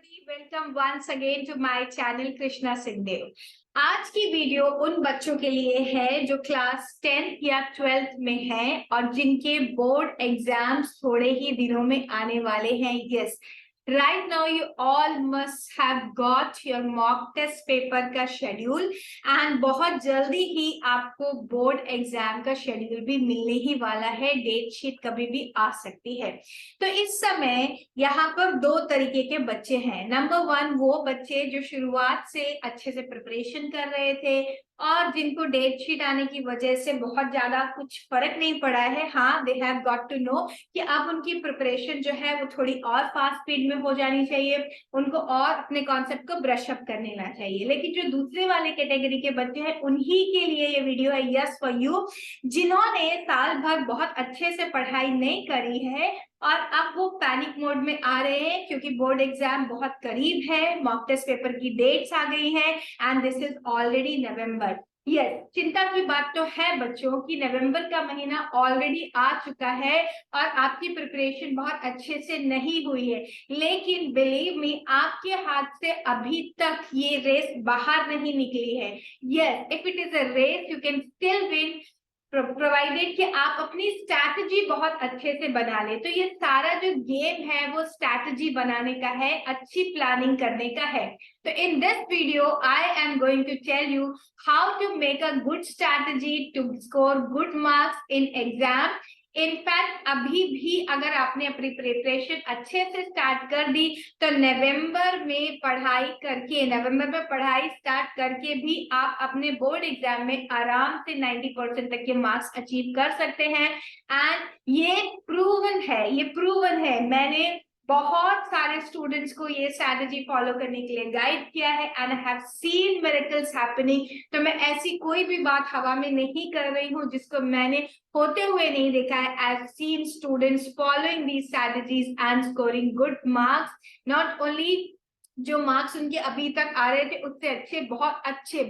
everybody, welcome once again to my channel Krishna Singhdeo. आज की video उन बच्चों के लिए है जो क्लास 10th या 12th में हैं और जिनके बोर्ड एग्जाम्स थोड़े ही दिनों में आने वाले हैं। Yes, right now you all must have got your mock test paper का शेड्यूल एंड बहुत जल्दी ही आपको बोर्ड एग्जाम का शेड्यूल भी मिलने ही वाला है। डेट शीट कभी भी आ सकती है। तो इस समय यहाँ पर दो तरीके के बच्चे हैं। नंबर वन, वो बच्चे जो शुरुआत से अच्छे से प्रिपरेशन कर रहे थे और जिनको डेट शीट आने की वजह से बहुत ज्यादा कुछ फर्क नहीं पड़ा है। हाँ, they have got to know कि अब उनकी प्रिपरेशन जो है वो थोड़ी और फास्ट स्पीड में हो जानी चाहिए, उनको और अपने कॉन्सेप्ट को ब्रश अप कर लेना चाहिए। लेकिन जो दूसरे वाले कैटेगरी के बच्चे हैं उन्हीं के लिए ये वीडियो है, यस फॉर यू, जिन्होंने साल भर बहुत अच्छे से पढ़ाई नहीं करी है और अब वो पैनिक मोड में आ रहे हैं क्योंकि बोर्ड एग्जाम बहुत करीब है, मॉक टेस्ट पेपर की डेट्स आ गई हैं and this is already November. Yes, चिंता की बात तो है बच्चों की नवंबर का महीना ऑलरेडी आ चुका है और आपकी प्रिपरेशन बहुत अच्छे से नहीं हुई है। लेकिन बिलीव मी, आपके हाथ से अभी तक ये रेस बाहर नहीं निकली है। Yes, if it is a race you can still win provided कि आप अपनी स्ट्रैटेजी बहुत अच्छे से बना ले। तो ये सारा जो गेम है वो स्ट्रैटेजी बनाने का है, अच्छी प्लानिंग करने का है। तो in this video I am going to tell you how to make a good strategy to score good marks in exam. In fact अभी भी अगर आपने अपनी प्रिपरेशन अच्छे से स्टार्ट कर दी तो नवंबर में पढ़ाई स्टार्ट करके भी आप अपने बोर्ड एग्जाम में आराम से 90% तक के मार्क्स अचीव कर सकते हैं। एंड ये प्रूवन है। मैंने बहुत सारे स्टूडेंट्स को ये स्ट्रैटेजी फॉलो करने के लिए गाइड किया है and I have seen miracles happening. तो मैं ऐसी कोई भी बात हवा में नहीं कर रही हूँ जिसको मैंने होते हुए नहीं देखा है। I have seen students following these strategies and scoring good marks. Not only जो मार्क्स उनके अभी तक आ रहे थे उससे अच्छे,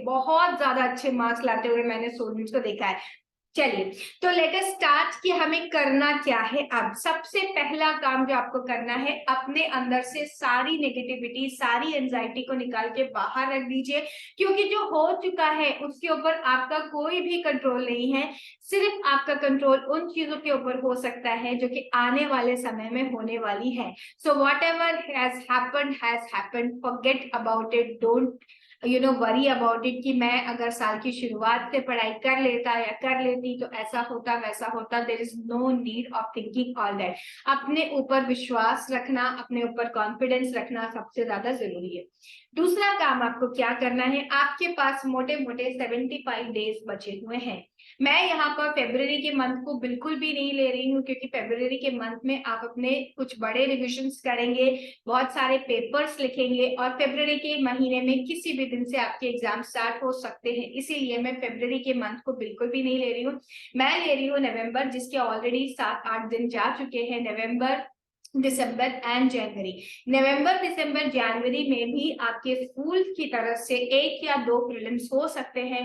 बहुत ज्यादा अच्छे मार्क्स लाते हुए मैंने स्टूडेंट्स को देखा है। चलिए, तो लेट अस स्टार्ट कि हमें करना क्या है। अब सबसे पहला काम जो आपको करना है, अपने अंदर से सारी नेगेटिविटी, सारी एंजाइटी को निकाल के बाहर रख दीजिए क्योंकि जो हो चुका है उसके ऊपर आपका कोई भी कंट्रोल नहीं है। सिर्फ आपका कंट्रोल उन चीजों के ऊपर हो सकता है जो कि आने वाले समय में होने वाली है। So what ever has happened, forget about it, don't worry about it कि मैं अगर साल की शुरुआत से पढ़ाई कर लेता या कर लेती तो ऐसा होता वैसा होता। There is no need of thinking all that. अपने ऊपर विश्वास रखना, अपने ऊपर कॉन्फिडेंस रखना सबसे ज्यादा जरूरी है। दूसरा काम आपको क्या करना है, आपके पास मोटे मोटे 75 डेज बचे हुए हैं। मैं यहाँ पर फेब्रुवरी के मंथ को बिल्कुल भी नहीं ले रही हूँ क्योंकि फेब्रुवरी के मंथ में आप अपने कुछ बड़े रिविजन्स करेंगे, बहुत सारे पेपर्स लिखेंगे और फेब्रुवरी के महीने में किसी भी दिन से आपके एग्जाम स्टार्ट हो सकते हैं। इसीलिए मैं फेब्रुवरी के मंथ को बिल्कुल भी नहीं ले रही हूँ। मैं ले रही हूँ नवंबर, जिसके ऑलरेडी 7-8 दिन जा चुके हैं। नवंबर, दिसंबर एंड जनवरी। नवंबर, दिसंबर, जनवरी में भी आपके स्कूल की तरफ से 1 या 2 प्रीलिम्स हो सकते हैं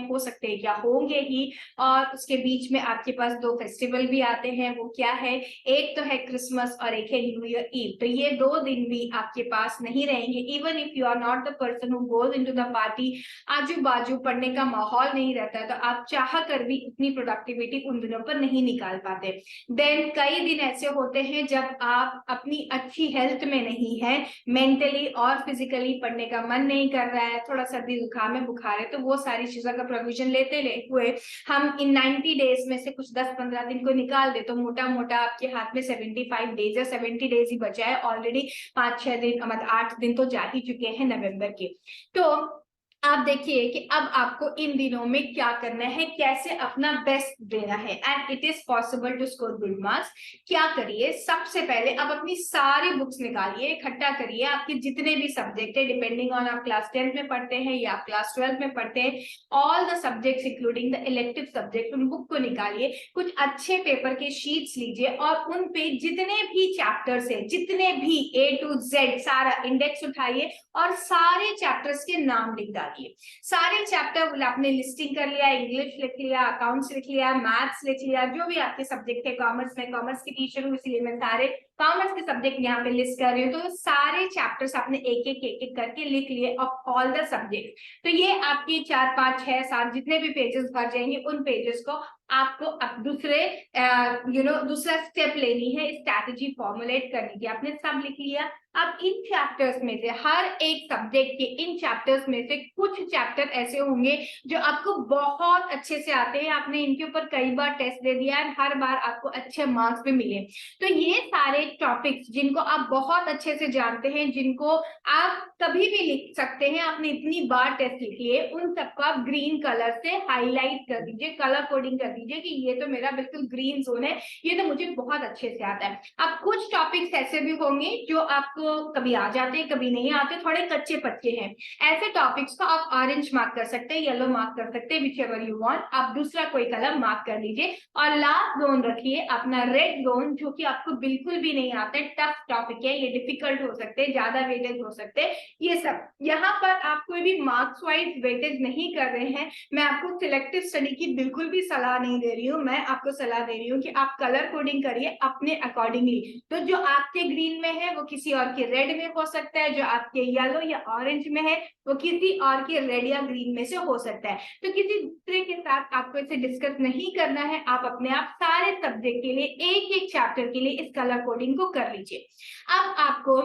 या होंगे ही। और उसके बीच में आपके पास 2 फेस्टिवल भी आते हैं। वो क्या है, एक तो है क्रिसमस और एक है न्यू ईयर ईव। तो ये 2 दिन भी आपके पास नहीं रहेंगे। Even if you are not the person who goes into the party, आजू बाजू पढ़ने का माहौल नहीं रहता है तो आप चाह कर भी इतनी प्रोडक्टिविटी उन दिनों पर नहीं निकाल पाते। देन कई दिन ऐसे होते हैं जब आप अपनी अच्छी हेल्थ में नहीं है, मेंटली और फिजिकली पढ़ने का मन नहीं कर रहा है, थोड़ा सर्दी जुकाम है, बुखार है, तो वो सारी चीजों का प्रोविजन लेते हुए हम इन 90 डेज में से कुछ 10-15 दिन को निकाल दे तो मोटा मोटा आपके हाथ में 75 डेज या 70 डेज ही बचा है। ऑलरेडी 5-6 दिन, मतलब 8 दिन तो जा ही चुके हैं नवंबर के। तो आप देखिए कि अब आपको इन दिनों में क्या करना है, कैसे अपना बेस्ट देना है and it is possible to score good marks. क्या करिए, सबसे पहले अब अपनी सारी बुक्स निकालिए, इकट्ठा करिए, आपके जितने भी सब्जेक्ट है, डिपेंडिंग ऑन आप क्लास 10th में पढ़ते हैं या आप क्लास 12th में पढ़ते हैं, all the subjects including the elective subject, उन बुक को निकालिए, कुछ अच्छे पेपर के शीट्स लीजिए और उन पे जितने भी चैप्टर्स है, जितने भी A to Z सारा इंडेक्स उठाइए और सारे चैप्टर्स के नाम लिख डालिए। सारे चैप्टर आपने लिस्टिंग कर लिया, इंग्लिश लिख लिया, अकाउंट्स लिख लिया, मैथ्स लिख लिया, जो भी आपके सब्जेक्ट है, कॉमर्स में, कॉमर्स की टीचर हूँ इसलिए मैं सारे कॉमर्स के सब्जेक्ट यहाँ पे लिस्ट कर रही हूँ, तो सारे चैप्टर्स आपने एक एक करके लिख लिए ऑफ ऑल द सब्जेक्ट। तो ये आपके 4 5 6 7 जितने भी पेजेस भर जाएंगे, उन पेजेस को आपको अब दूसरा स्टेप लेनी है, स्ट्रैटेजी फॉर्मुलेट करने की। आपने सब लिख लिया। अब इन चैप्टर्स में से, हर एक सब्जेक्ट के इन चैप्टर्स में से कुछ चैप्टर ऐसे होंगे जो आपको बहुत अच्छे से आते हैं, आपने इनके ऊपर कई बार टेस्ट दे दिया है, हर बार आपको अच्छे मार्क्स भी मिले। तो ये सारे टॉपिक्स जिनको आप बहुत अच्छे से जानते हैं, जिनको आप कभी भी लिख सकते हैं, आपने इतनी बार टेस्ट लिखी है, उन सबको आप ग्रीन कलर से हाईलाइट कर दीजिए, कलर कोडिंग कर दीजिए कि ये तो मेरा बिल्कुल ग्रीन जोन है, ये तो मुझे बहुत अच्छे से आता है। अब कुछ टॉपिक्स ऐसे भी होंगे जो आपको कभी आ जाते हैं, कभी नहीं आते, थोड़े कच्चे पक्के हैं। ऐसे टॉपिक्स को आप ऑरेंज मार्क कर सकते हैं, येलो मार्क कर सकते हैं, विच एवर यू वांट। आप दूसरा कोई कलर मार्क कर लीजिए और लास्ट जोन रखिए अपना रेड जोन, जो कि आपको बिल्कुल भी नहीं आता है, टफ टॉपिक है, ये डिफिकल्ट हो सकते हैं, ज्यादा वेटेज हो सकते हैं, ये सब। यहाँ पर आप कोई भी मार्क्स वाइज वेटेज नहीं कर रहे हैं। मैं आपको सिलेक्टिव स्टडी की बिल्कुल भी सलाह नहीं दे रही हूँ, मैं आपको सलाह दे रही हूँ कि आप कलर कोडिंग करिए अपने अकॉर्डिंगली। तो जो आपके ग्रीन में है वो किसी और के रेड में हो सकता है, जो आपके येलो या ऑरेंज में है वो किसी और के रेड या ग्रीन में से हो सकता है। तो किसी दूसरे के साथ आपको इसे डिस्कस नहीं करना है, आप अपने आप सारे सब्जेक्ट के लिए एक एक चैप्टर के लिए इस कलर कोडिंग को कर लीजिए। अब आपको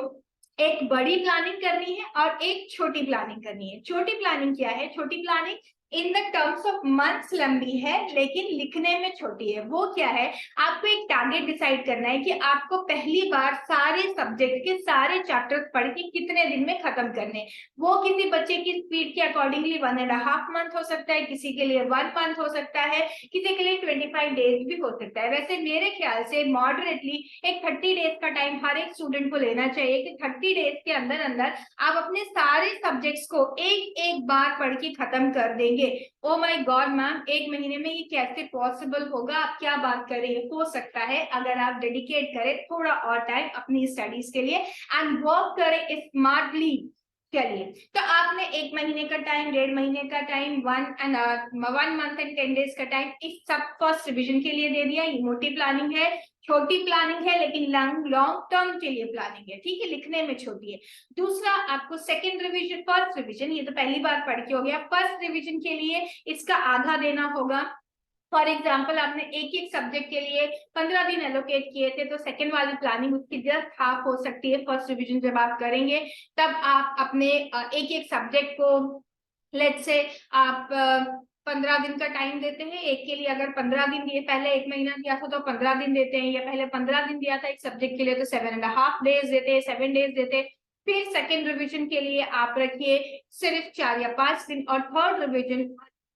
एक बड़ी प्लानिंग करनी है और एक छोटी प्लानिंग करनी है। छोटी प्लानिंग क्या है? छोटी planning in the terms of months लंबी है, लेकिन लिखने में छोटी है। वो क्या है? आपको एक टारगेट डिसाइड करना है कि आपको पहली बार सारे सब्जेक्ट के सारे चैप्टर्स पढ़ के कितने दिन में खत्म करने। वो किसी बच्चे की स्पीड के अकॉर्डिंगली 1.5 मंथ हो सकता है, किसी के लिए 1 मंथ हो सकता है, किसी के लिए 25 डेज भी हो सकता है। वैसे मेरे ख्याल से मॉडरेटली एक 30 डेज का टाइम हर एक स्टूडेंट को लेना चाहिए कि 30 डेज के अंदर अंदर आप अपने सारे सब्जेक्ट्स को एक एक बार पढ़ के खत्म कर देंगे। ओ माय गॉड मैम, 1 महीने में ये कैसे पॉसिबल होगा? आप क्या बात कर रही है? हो सकता है अगर आप डेडिकेट करें थोड़ा और टाइम अपनी स्टडीज के लिए एंड वर्क करें स्मार्टली। चलिए, तो आपने 1 महीने का टाइम, 1.5 महीने का टाइम, 1 मंथ एंड 10 डेज का टाइम इस सब फर्स्ट रिविजन के लिए दे दिया। ये मोटी प्लानिंग है, छोटी प्लानिंग है, लेकिन लॉन्ग टर्म के लिए प्लानिंग है, ठीक है, लिखने में छोटी है। दूसरा, आपको सेकंड रिवीजन, फर्स्ट रिवीजन ये तो पहली बार पढ़ के हो गया, फर्स्ट रिवीजन के लिए इसका आधा देना होगा। फॉर एग्जाम्पल आपने एक एक सब्जेक्ट के लिए 15 दिन एलोकेट किए थे, तो सेकंड वाली प्लानिंग उसकी जस्ट हाफ हो सकती है। फर्स्ट रिवीजन जब आप करेंगे तब आप अपने एक एक सब्जेक्ट को, लेट्स से आप 15 दिन का टाइम देते हैं एक के लिए। अगर 15 दिन दिए, पहले 1 महीना दिया था तो 15 दिन देते हैं, या पहले 15 दिन दिया था एक सब्जेक्ट के लिए तो 7.5 डेज देते हैं, 7 डेज देते हैं। फिर सेकेंड रिविजन के लिए आप रखिए सिर्फ 4 या 5 दिन, और थर्ड रिविजन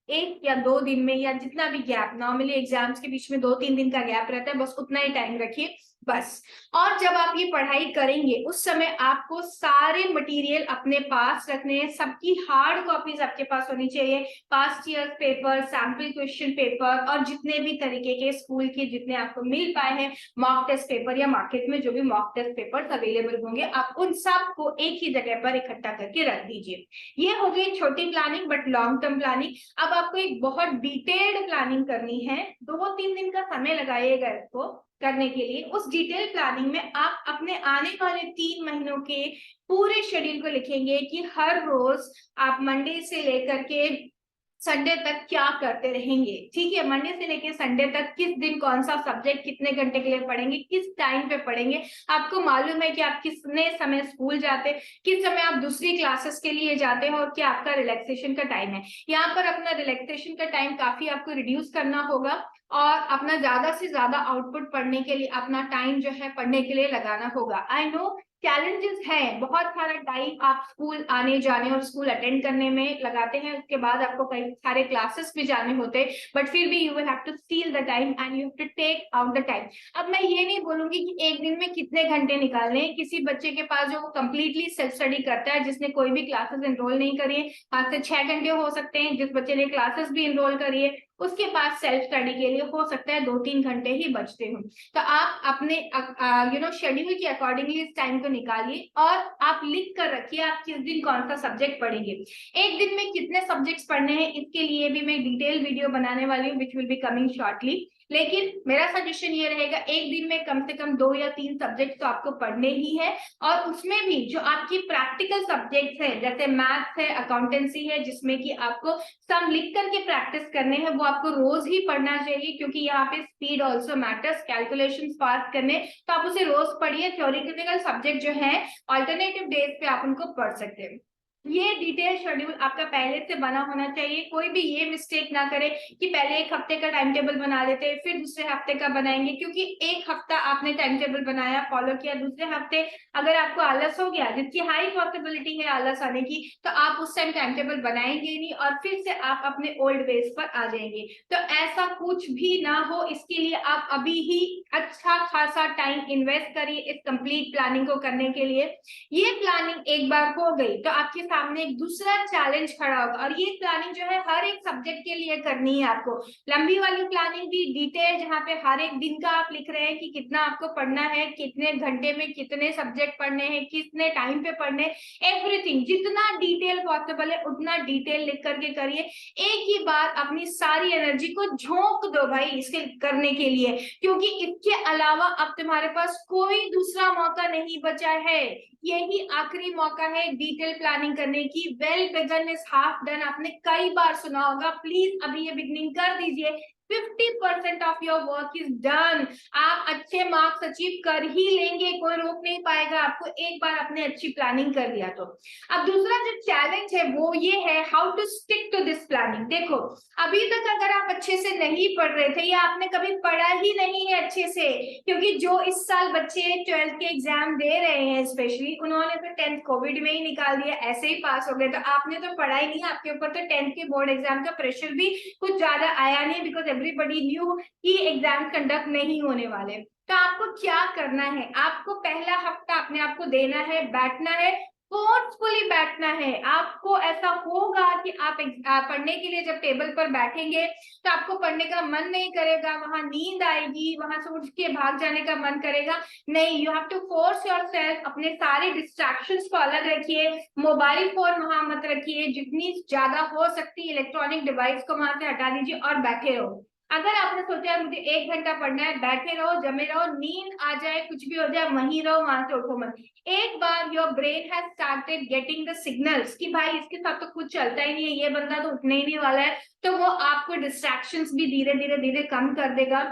1 या 2 दिन में, या जितना भी गैप, नॉर्मली एग्जाम्स के बीच में 2-3 दिन का गैप रहता है, बस उतना ही टाइम रखिए बस। और जब आप ये पढ़ाई करेंगे उस समय आपको सारे मटेरियल अपने पास रखने हैं, सबकी हार्ड कॉपीज आपके पास होनी चाहिए, past year paper, sample question paper, और जितने भी तरीके के स्कूल के जितने आपको मिल पाए हैं मॉक टेस्ट पेपर, या मार्केट में जो भी मॉक टेस्ट पेपर्स अवेलेबल होंगे, आप उन सब को एक ही जगह पर इकट्ठा करके रख दीजिए। ये हो गई छोटी planning but long term planning. अब आपको एक बहुत डिटेल्ड प्लानिंग करनी है, 2-3 दिन का समय लगाइएगा इसको करने के लिए। उस डिटेल प्लानिंग में आप अपने आने वाले 3 महीनों के पूरे शेड्यूल को लिखेंगे कि हर रोज आप मंडे से लेकर के संडे तक क्या करते रहेंगे, ठीक है। मंडे से लेकर संडे तक किस दिन कौन सा सब्जेक्ट कितने घंटे के लिए पढ़ेंगे, किस टाइम पे पढ़ेंगे। आपको मालूम है कि आप कितने समय स्कूल जाते, किस समय आप दूसरी क्लासेस के लिए जाते हैं, और क्या आपका रिलैक्सेशन का टाइम है। यहाँ पर अपना रिलैक्सेशन का टाइम काफी आपको रिड्यूस करना होगा, और अपना ज्यादा से ज्यादा आउटपुट पढ़ने के लिए अपना टाइम जो है पढ़ने के लिए लगाना होगा। आई नो चैलेंजेस हैं, बहुत सारा टाइम आप स्कूल आने जाने और स्कूल अटेंड करने में लगाते हैं, उसके बाद आपको कई सारे क्लासेस भी जाने होते हैं, बट फिर भी you will have to steal the time and you have to take out the time. अब मैं ये नहीं बोलूंगी कि एक दिन में कितने घंटे निकालने हैं। किसी बच्चे के पास जो कंप्लीटली सेल्फ स्टडी करता है, जिसने कोई भी क्लासेस एनरोल नहीं करी है, 5 से 6 घंटे हो सकते हैं। जिस बच्चे ने क्लासेस भी एनरोल करी है उसके पास सेल्फ स्टडी के लिए हो सकता है 2-3 घंटे ही बचते हो। तो आप अपने शेड्यूल के अकॉर्डिंगली इस टाइम को निकालिए, और आप लिख कर रखिए आप किस दिन कौन सा सब्जेक्ट पढ़ेंगे। एक दिन में कितने सब्जेक्ट्स पढ़ने हैं इसके लिए भी मैं डिटेल वीडियो बनाने वाली हूँ, which will be coming shortly. लेकिन मेरा सजेशन ये रहेगा एक दिन में कम से कम 2 या 3 सब्जेक्ट तो आपको पढ़ने ही है, और उसमें भी जो आपकी प्रैक्टिकल सब्जेक्ट्स है जैसे मैथ्स है, अकाउंटेंसी है, जिसमें कि आपको सम लिख करके प्रैक्टिस करने हैं, वो आपको रोज ही पढ़ना चाहिए, क्योंकि यहाँ पे speed also matters, calculation fast करने, तो आप उसे रोज पढ़िए। थ्योरेटिकल सब्जेक्ट जो है ऑल्टरनेटिव डेज पे आप उनको पढ़ सकते हैं। ये डिटेल शेड्यूल आपका पहले से बना होना चाहिए। कोई भी ये मिस्टेक ना करे कि पहले एक हफ्ते का टाइम टेबल बना लेते हैं फिर दूसरे हफ्ते का बनाएंगे, क्योंकि एक हफ्ता आपने टाइम टेबल बनाया, फॉलो किया, दूसरे हफ्ते अगर आपको आलस हो गया, जिसकी हाई पॉसिबिलिटी है आलस आने की, तो आप उस टाइम टाइम टेबल बनाएंगे नहीं और फिर से आप अपने ओल्ड बेस पर आ जाएंगे। तो ऐसा कुछ भी ना हो, इसके लिए आप अभी ही अच्छा खासा टाइम इन्वेस्ट करिए इस कंप्लीट प्लानिंग को करने के लिए। ये प्लानिंग एक बार हो गई तो आपके सामने एक दूसरा चैलेंज खड़ा होगा, और ये प्लानिंग जो है हर एक सब्जेक्ट के लिए करनी है आपको। लंबी वाली प्लानिंग भी डिटेल, जहाँ पे हर एक दिन का आप लिख रहे हैं कि कितना आपको पढ़ना है, कितने घंटे में कितने सब्जेक्ट पढ़ने हैं, कितने टाइम पे पढ़ने, एवरीथिंग जितना डिटेल पॉसिबल है उतना डिटेल लिख करके करिए। एक ही बार अपनी सारी एनर्जी को झोंक दो भाई इसके करने के लिए, क्योंकि इसके अलावा अब तुम्हारे पास कोई दूसरा मौका नहीं बचा है। यही आखिरी मौका है डिटेल प्लानिंग करने की। Well begun is half done, आपने कई बार सुना होगा। प्लीज अभी ये बिगनिंग कर दीजिए। 50% of your work is done. आप अच्छे मार्क्स अचीव कर ही लेंगे, कोई रोक नहीं पाएगा आपको, एक बार आपने अच्छी प्लानिंग कर लिया तो। अब दूसरा जो चैलेंज है वो ये है how to stick to this planning. देखो, अभी तक अगर आप अच्छे से नहीं पढ़ रहे थे या आपने कभी पढ़ा ही नहीं है अच्छे से, क्योंकि जो इस साल बच्चे 12th के एग्जाम दे रहे हैं स्पेशली, उन्होंने तो 10th कोविड में ही निकाल दिया, ऐसे ही पास हो गए, तो आपने तो पढ़ा ही नहीं, आपके ऊपर तो 10th के बोर्ड एग्जाम का प्रेशर भी कुछ ज्यादा आया नहीं, बिकॉज एवरीबडी न्यू कि एग्जाम कंडक्ट नहीं होने वाले। तो आपको क्या करना है, आपको पहला हफ्ता अपने आप को देना है, बैठना है, फोर्सफुली बैठना है। आपको ऐसा होगा कि आप पढ़ने के लिए जब टेबल पर बैठेंगे तो आपको पढ़ने का मन नहीं करेगा, वहां नींद आएगी, वहां से उठ के भाग जाने का मन करेगा। नहीं, you have to force yourself. अपने सारे डिस्ट्रैक्शंस को अलग रखिए, मोबाइल फोन वहां मत रखिए, जितनी ज्यादा हो सकती है इलेक्ट्रॉनिक डिवाइस को वहां से हटा दीजिए और बैठे रहो। अगर आपने सोचा है मुझे 1 घंटा पढ़ना है, बैठे रहो, जमे रहो, नींद आ जाए, कुछ भी हो जाए, वहीं रहो, वहां से उठो मत। एक बार your brain has started getting the signals कि भाई इसके साथ तो कुछ चलता ही नहीं है, ये बंदा तो उठने ही नहीं वाला है, तो वो आपको डिस्ट्रैक्शंस भी धीरे धीरे धीरे कम कर देगा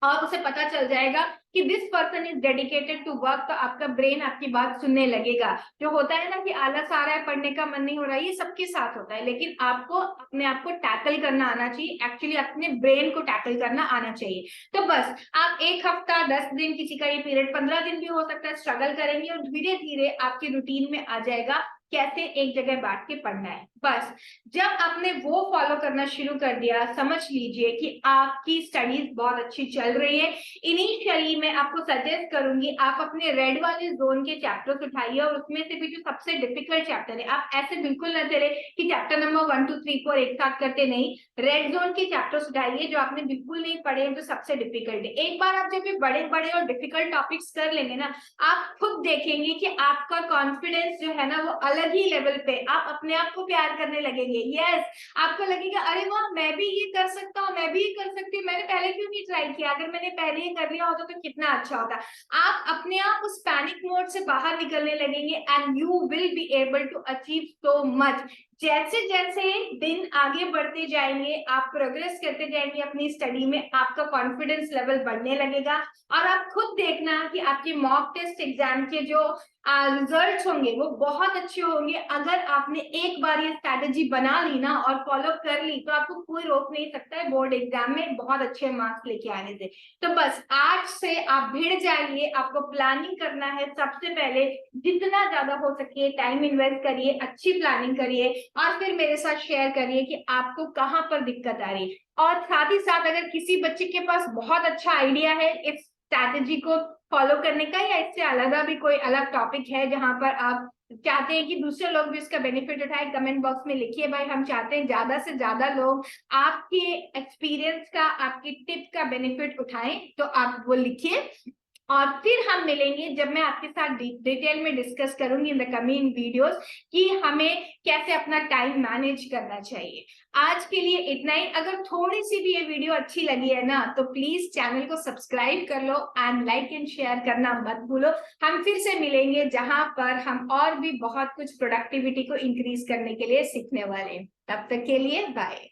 और उसे पता चल जाएगा कि this person is dedicated to work, तो आपका ब्रेन आपकी बात सुनने लगेगा। जो होता है ना कि आलस आ रहा है, पढ़ने का मन नहीं हो रहा है, ये सबके साथ होता है, लेकिन आपको अपने आप को टैकल करना आना चाहिए, एक्चुअली अपने ब्रेन को टैकल करना आना चाहिए। तो बस आप 1 हफ्ता, 10 दिन, किसी का ये पीरियड 15 दिन भी हो सकता है, स्ट्रगल करेंगे और धीरे धीरे आपके रूटीन में आ जाएगा कैसे एक जगह बैठ के पढ़ना है। बस जब आपने वो फॉलो करना शुरू कर दिया, समझ लीजिए कि आपकी स्टडीज बहुत अच्छी चल रही है। इनिशियली मैं आपको सजेस्ट करूंगी आप अपने रेड वाले जोन के चैप्टर्स उठाइए, और उसमें से भी जो सबसे डिफिकल्ट चैप्टर है, आप ऐसे बिल्कुल ना चले कि चैप्टर नंबर 1 2 3 4 एक साथ करते, नहीं, रेड जोन के चैप्टर्स उठाइए जो आपने बिल्कुल नहीं पढ़े, जो सबसे डिफिकल्ट है। एक बार आप जब भी बड़े बड़े और डिफिकल्ट टॉपिक्स कर लेंगे ना, आप खुद देखेंगे कि आपका कॉन्फिडेंस जो है ना वो अलग ही लेवल पे, आप अपने आप को प्यार करने लगेंगे। यस, आपको लगेगा अरे वाह मैं भी ये कर सकता हूँ, मैं भी ये कर सकती हूँ, मैंने पहले क्यों नहीं ट्राई किया, अगर मैंने पहले ही कर लिया होता तो कितना अच्छा होता। आप अपने आप उस पैनिक मोड से बाहर निकलने लगेंगे and you will be able to achieve so much. जैसे जैसे दिन आगे बढ़ते जाएंगे, आप प्रोग्रेस करते जाएंगे अपनी स्टडी में, आपका कॉन्फिडेंस लेवल बढ़ने लगेगा, और आप खुद देखना कि आपके मॉक टेस्ट एग्जाम के जो रिजल्ट्स होंगे वो बहुत अच्छे होंगे। अगर आपने एक बार ये स्ट्रैटेजी बना ली ना और फॉलो कर ली, तो आपको कोई रोक नहीं सकता है बोर्ड एग्जाम में बहुत अच्छे मार्क्स लेके आने से। तो बस आज से आप भिड़ जाइए, आपको प्लानिंग करना है। सबसे पहले जितना ज्यादा हो सके टाइम इन्वेस्ट करिए, अच्छी प्लानिंग करिए, और फिर मेरे साथ शेयर करिए कि आपको कहाँ पर दिक्कत आ रही है। और साथ ही साथ अगर किसी बच्चे के पास बहुत अच्छा आइडिया है इस स्ट्रैटेजी को फॉलो करने का, या इससे अलग भी कोई अलग टॉपिक है जहां पर आप चाहते हैं कि दूसरे लोग भी इसका बेनिफिट उठाए, कमेंट बॉक्स में लिखिए भाई। हम चाहते हैं ज्यादा से ज्यादा लोग आपके एक्सपीरियंस का, आपकी टिप का बेनिफिट उठाएं, तो आप वो लिखिए। और फिर हम मिलेंगे जब मैं आपके साथ डिटेल में डिस्कस करूंगी इन द कमिंग वीडियोस कि हमें कैसे अपना टाइम मैनेज करना चाहिए। आज के लिए इतना ही। अगर थोड़ी सी भी ये वीडियो अच्छी लगी है ना तो प्लीज चैनल को सब्सक्राइब कर लो एंड लाइक एंड शेयर करना मत भूलो। हम फिर से मिलेंगे जहां पर हम और भी बहुत कुछ प्रोडक्टिविटी को इंक्रीज करने के लिए सीखने वाले हैं। तब तक के लिए बाय।